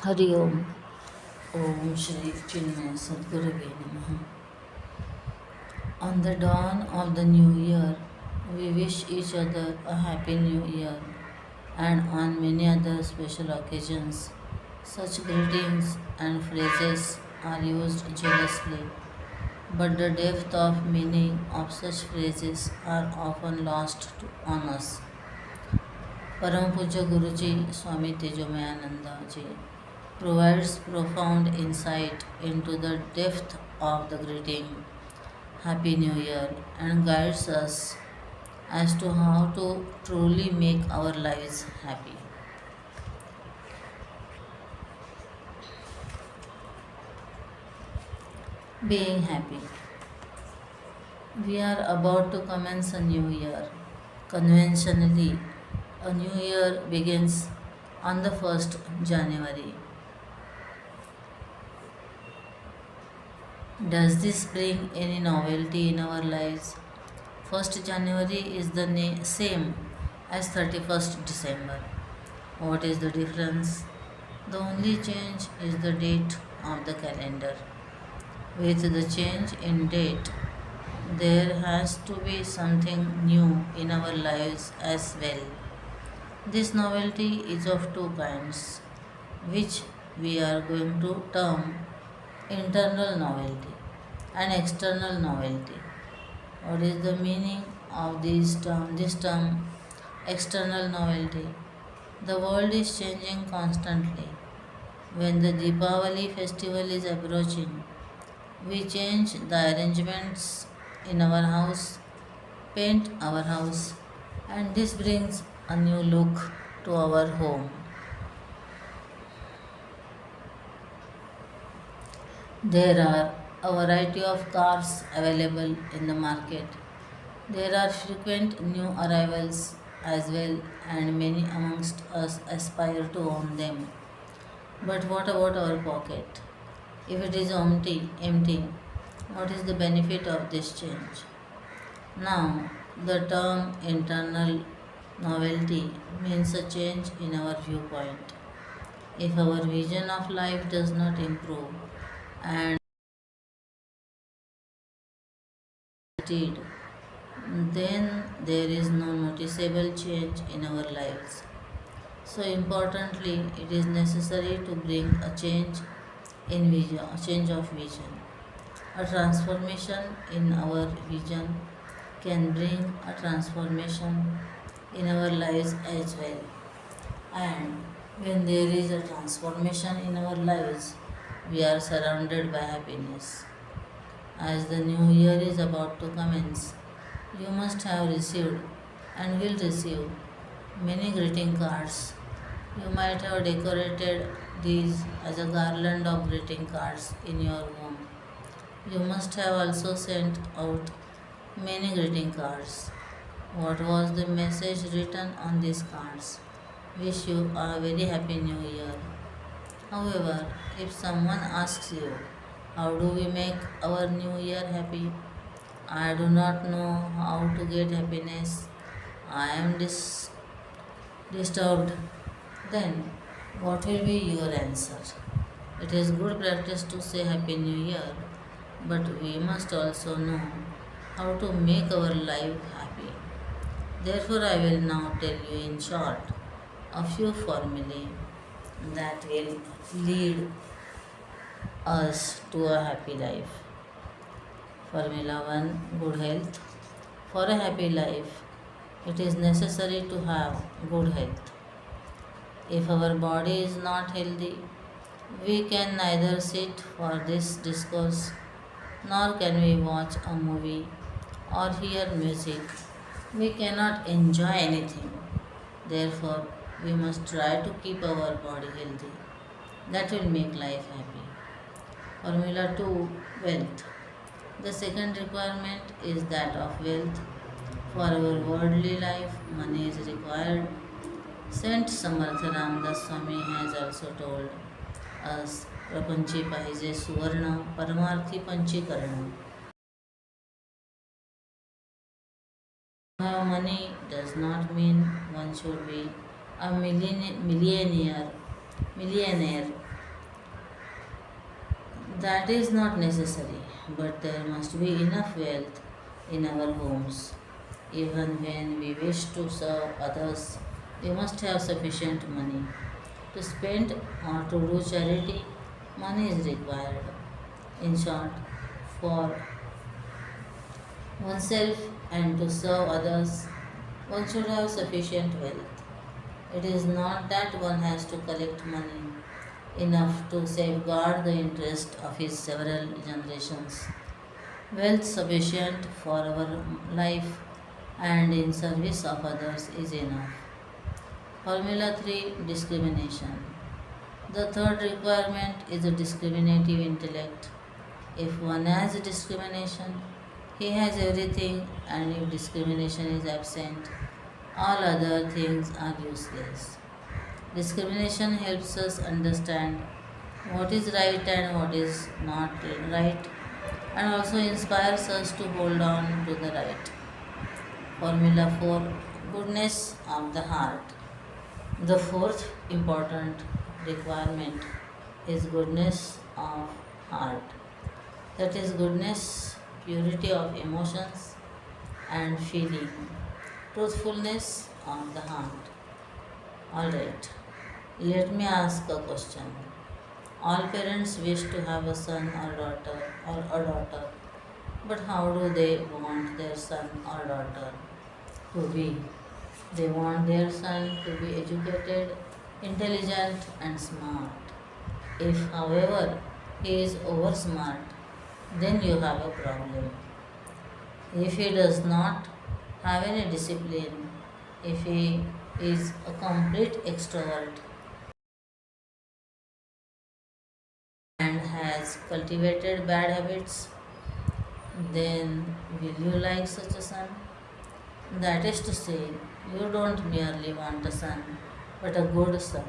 हरि ओम ओम श्री चिन्मय सद्गुरुवे नमः. On the dawn of the new year, we wish each other a happy new year, and on many other special occasions, such greetings and phrases are used jealously, but the depth of meaning of such phrases are often lost on us. Param Poojya Guruji Swami Tejomayananda ji provides profound insight into the depth of the greeting Happy New Year and guides us as to how to truly make our lives happy. Being happy. We are about to commence a new year. Conventionally, a new year begins on the 1st January. Does this bring any novelty in our lives? 1st January is the same as 31st December. What is the difference? The only change is the date of the calendar. With the change in date, there has to be something new in our lives as well. This novelty is of two kinds, which we are going to term internal novelty and external novelty. What is the meaning of this term external novelty? The world is changing constantly. When the Deepavali festival is approaching, we change the arrangements in our house, paint our house, and this brings a new look to our home. There are a variety of cars available in the market. There are frequent new arrivals as well, and many amongst us aspire to own them. But what about our pocket? If it is empty, what is the benefit of this change? Now, the term internal novelty means a change in our viewpoint. If our vision of life does not improve and indeed, then there is no noticeable change in our lives. So importantly, it is necessary to bring a change in vision, a change of vision. A transformation in our vision can bring a transformation in our lives as well. And when there is a transformation in our lives, we are surrounded by happiness. As the new year is about to commence, you must have received and will receive many greeting cards. You might have decorated these as a garland of greeting cards in your home. You must have also sent out many greeting cards. What was the message written on these cards? Wish you a very happy new year. However, if someone asks you, how do we make our new year happy? I do not know how to get happiness. I am disturbed. Then, what will be your answer? It is good practice to say Happy New Year, but we must also know how to make our life happy. Therefore, I will now tell you in short a few formulae that will lead us to a happy life. Formula 1, good health. For a happy life, it is necessary to have good health. If our body is not healthy, we can neither sit for this discourse nor can we watch a movie or hear music. We cannot enjoy anything. Therefore, we must try to keep our body healthy. That will make life happy. Formula 2, wealth. The second requirement is that of wealth. For our worldly life, money is required. Saint Samartha Ramdas Swami has also told us, Prapanchi पाहिजे सुवर्ण परमार्थी पंचीकरण. To have money does not mean one should be a millionaire. That is not necessary, but there must be enough wealth in our homes. Even when we wish to serve others, we must have sufficient money. To spend or to do charity, money is required. In short, for oneself and to serve others, one should have sufficient wealth. It is not that one has to collect money enough to safeguard the interest of his several generations. Wealth sufficient for our life and in service of others is enough. Formula 3, discrimination. The third requirement is a discriminative intellect. If one has discrimination, he has everything, and if discrimination is absent, all other things are useless. Discrimination helps us understand what is right and what is not right, and also inspires us to hold on to the right. Formula 4, goodness of the heart. The fourth important requirement is goodness of heart. That is goodness, purity of emotions and feeling, truthfulness of the heart. Alright, let me ask a question. All parents wish to have a son or a daughter, but how do they want their son or daughter to be? They want their son to be educated, intelligent, and smart. If, however, he is over smart, then you have a problem. If he does not have any discipline, if he is a complete extrovert and has cultivated bad habits, then will you like such a son? That is to say, you don't merely want a son, but a good son.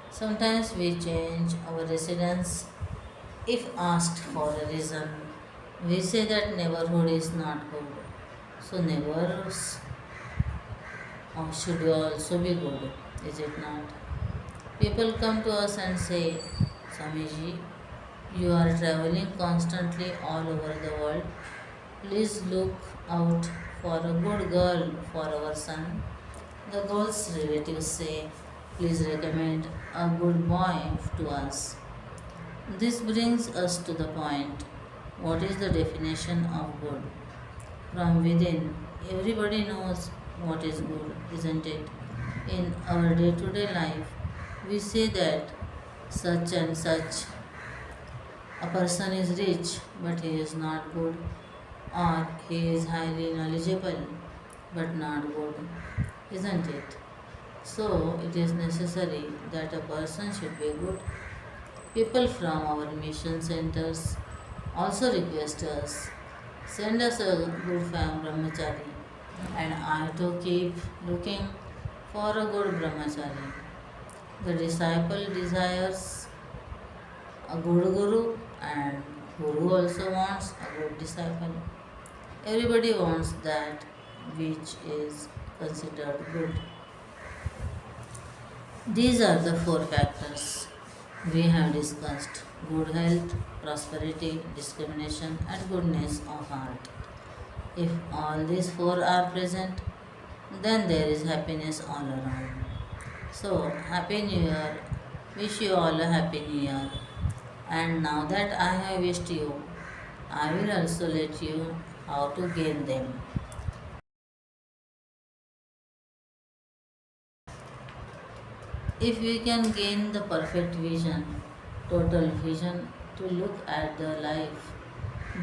Sometimes we change our residence if asked for a reason. We say that neighborhood is not good, so neighbors should also be good, is it not? People come to us and say, Swamiji, you are traveling constantly all over the world. Please look out for a good girl for our son. The girl's relatives say, please recommend a good boy to us. This brings us to the point. What is the definition of good? From within, everybody knows what is good, isn't it? In our day to day life, we say that such and such a person is rich, but he is not good, or he is highly knowledgeable, but not good, isn't it? So, it is necessary that a person should be good. People from our mission centers also request us, send us a good brahmachari, and I to keep looking for a good brahmachari. The disciple desires a good guru, and guru also wants a good disciple. Everybody wants that which is considered good. These are the four factors we have discussed: good health, prosperity, discrimination, and goodness of heart. If all these four are present, then there is happiness all around. So, Happy New Year! Wish you all a Happy New Year. And now that I have wished you, I will also let you how to gain them. If we can gain the perfect vision, total vision to look at the life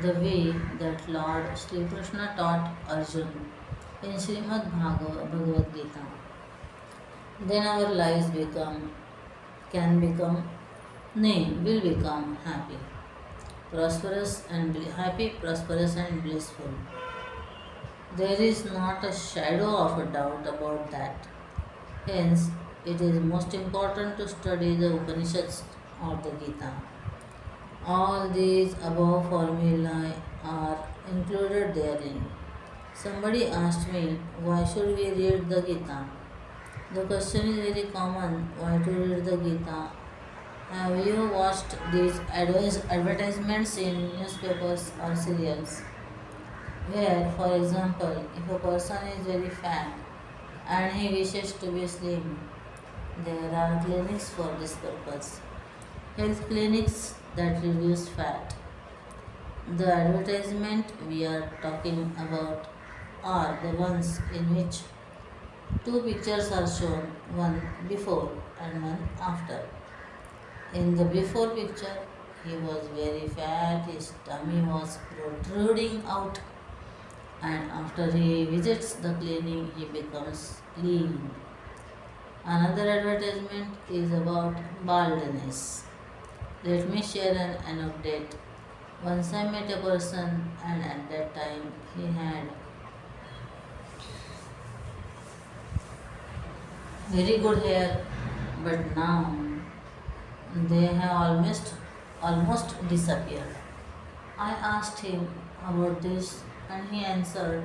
the way that Lord Sri Krishna taught Arjun in Bhagavad Gita, then our lives can become, nay, will become happy, prosperous and blissful. There is not a shadow of a doubt about that. Hence, it is most important to study the Upanishads or the Gita. All these above formulae are included therein. Somebody asked me, why should we read the Gita? The question is very common, why to read the Gita? Have you watched these advertisements in newspapers or serials? Where, for example, if a person is very fat and he wishes to be slim, there are clinics for this purpose. Health clinics that reduce fat. The advertisement we are talking about are the ones in which two pictures are shown, one before and one after. In the before picture, he was very fat, his tummy was protruding out, and after he visits the clinic, he becomes clean. Another advertisement is about baldness. Let me share an anecdote. Once I met a person, and at that time he had very good hair, but now they have almost disappeared. I asked him about this, and he answered,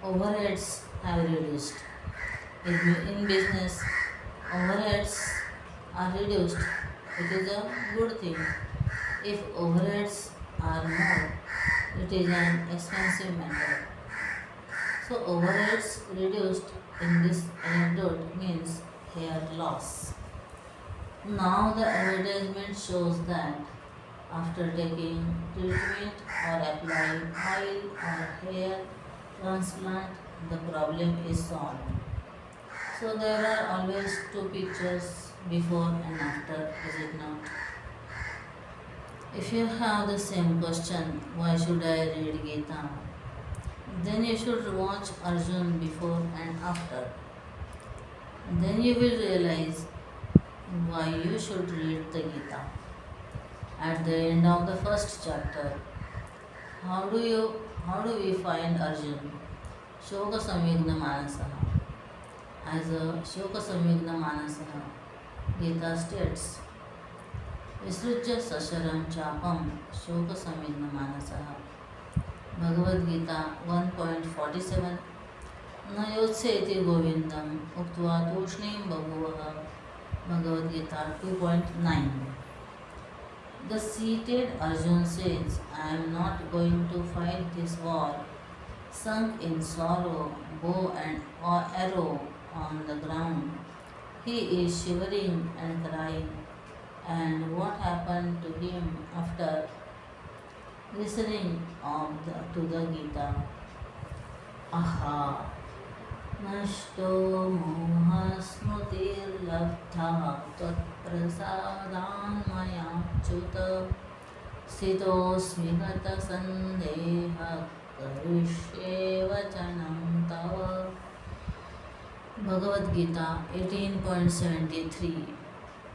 overheads have reduced. In business, overheads are reduced. It is a good thing. If overheads are more, it is an expensive matter. So overheads reduced in this anecdote means hair loss. Now the advertisement shows that after taking treatment or applying oil or hair transplant, the problem is solved. So there are always two pictures before and after, is it not? If you have the same question, why should I read Gita? Then you should watch Arjun before and after. Then you will realize why you should read the Gita. At the end of the first chapter, how do we find Arjun? Shoka Samigna Manasaha. As a Shoka Samigna Manasaha, Gita states, Visrujya Sasharam Chapam Shoka Samigna Manasaha. Bhagavad Gita 1.47 न योत्सेति गोविंदम उक्त्वा तूष्णीं बभूवः. Bhagavad Gita 2.9. The seated Arjun says, I am not going to fight this war. Sunk in sorrow, bow and arrow on the ground, he is shivering and crying. And what happened to him after listening to the Gita? Aha! नष्टो मोहस्मृतिर्लब्धः त्वत्प्रसादान्मयाच्युत स्थितोऽस्मि गतसन्देहः करिष्ये वचनं तव. Bhagavad Gita 18.73.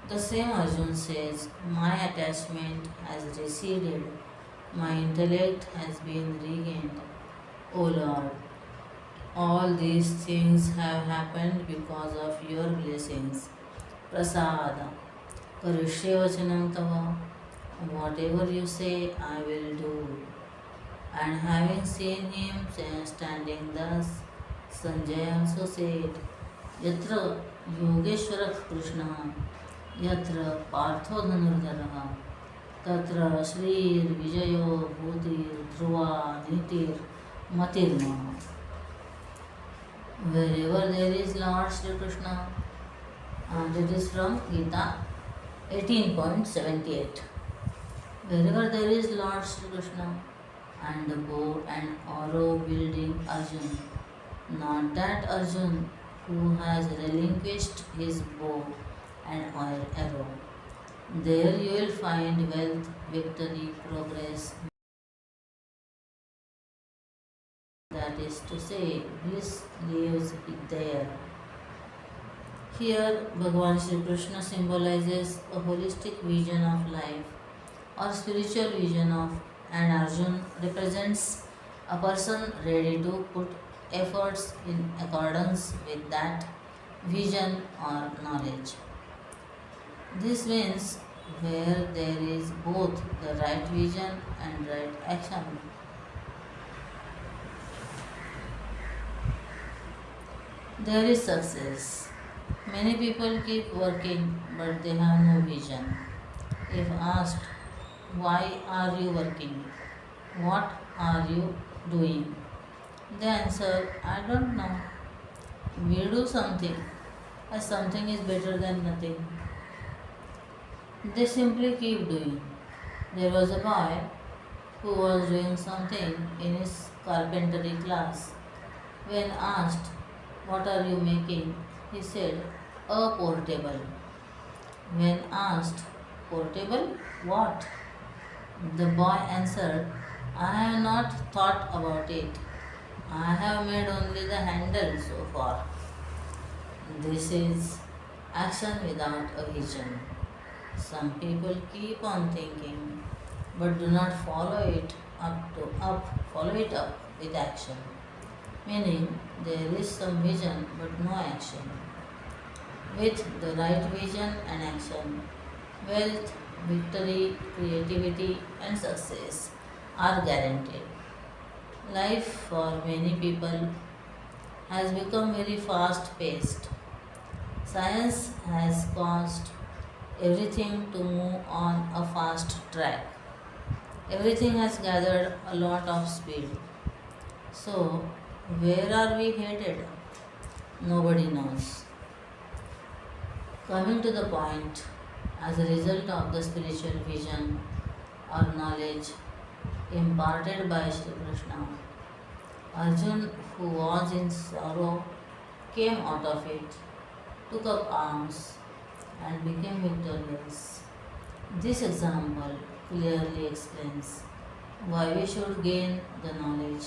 The same Arjun says, my attachment has receded, my intellect has been regained. O Lord, all these things have happened because of your blessings. Prasada. Karishye vachanam tava. Whatever you say, I will do. And having seen him standing thus, Sanjay also said, Yatra Yogeshwara Krishna, Yatra Partho Dhanurdharaha, Tatra Shrir Vijayo Bhutir Dhruva Nitir Matirma. Wherever there is Lord Sri Krishna, and it is from Gita 18.78. Wherever there is Lord Sri Krishna and the bow and arrow wielding Arjun, not that Arjun who has relinquished his bow and arrow. There you will find wealth, victory, progress. That is to say, bliss lives there. Here, Bhagavan Sri Krishna symbolizes a holistic vision of life or spiritual vision of, and Arjun represents a person ready to put efforts in accordance with that vision or knowledge. This means where there is both the right vision and right action, there is success. Many people keep working but they have no vision. If asked, why are you working? What are you doing? They answer, I don't know. We do something, as something is better than nothing. They simply keep doing. There was a boy who was doing something in his carpentry class. When asked, what are you making? He said, a portable. When asked, portable? What? The boy answered, I have not thought about it. I have made only the handle so far. This is action without a vision. Some people keep on thinking but do not follow it up with action. Meaning there is some vision but no action. With the right vision and action, wealth, victory, creativity, and success are guaranteed. Life for many people has become very fast paced. Science has caused everything to move on a fast track. Everything has gathered a lot of speed. So, where are we headed? Nobody knows. Coming to the point, as a result of the spiritual vision or knowledge imparted by Sri Krishna, Arjun, who was in sorrow, came out of it, took up arms, and became victorious. This example clearly explains why we should gain the knowledge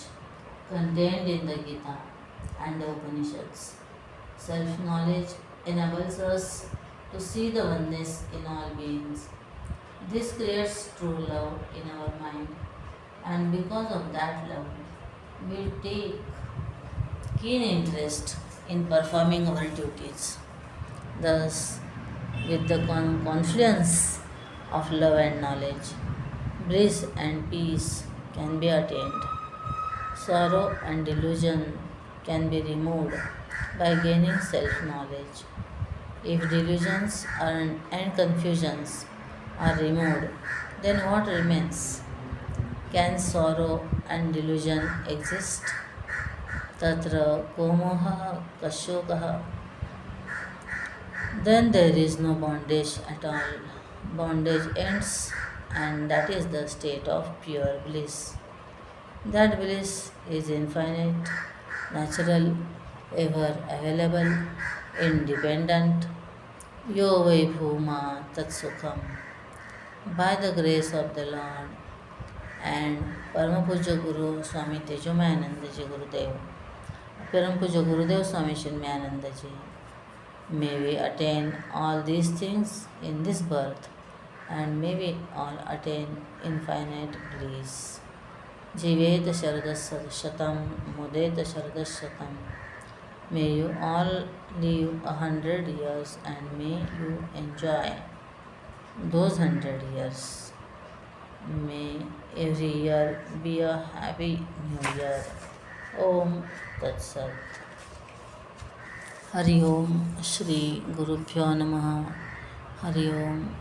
contained in the Gita and the Upanishads. Self knowledge enables us to see the oneness in all beings. This creates true love in our mind, and because of that love, we take keen interest in performing our duties. Thus, with the confluence of love and knowledge, bliss and peace can be attained. Sorrow and delusion can be removed by gaining self knowledge. If delusions and confusions are removed, then what remains? Can sorrow and delusion exist? Tatra komoha kashokaha. Then there is no bondage at all. Bondage ends, and that is the state of pure bliss. That bliss is infinite, natural, ever available, independent. Yo vai bhuma tat sukham. By the grace of the Lord and Param Poojya Guru Swami Tejomayananda Ji Gurudev, Param Poojya Gurudev Swami Chinmayananda Ji, may we attain all these things in this birth, and may we all attain infinite bliss. Jiveta Sharadashatam Mudeta Sharadashatam. May you all live 100 years, and may you enjoy those 100 years. May every year be a happy new year. Om Tat Sat. Hari Om Shri Gurubhyo Namaha. Hari Om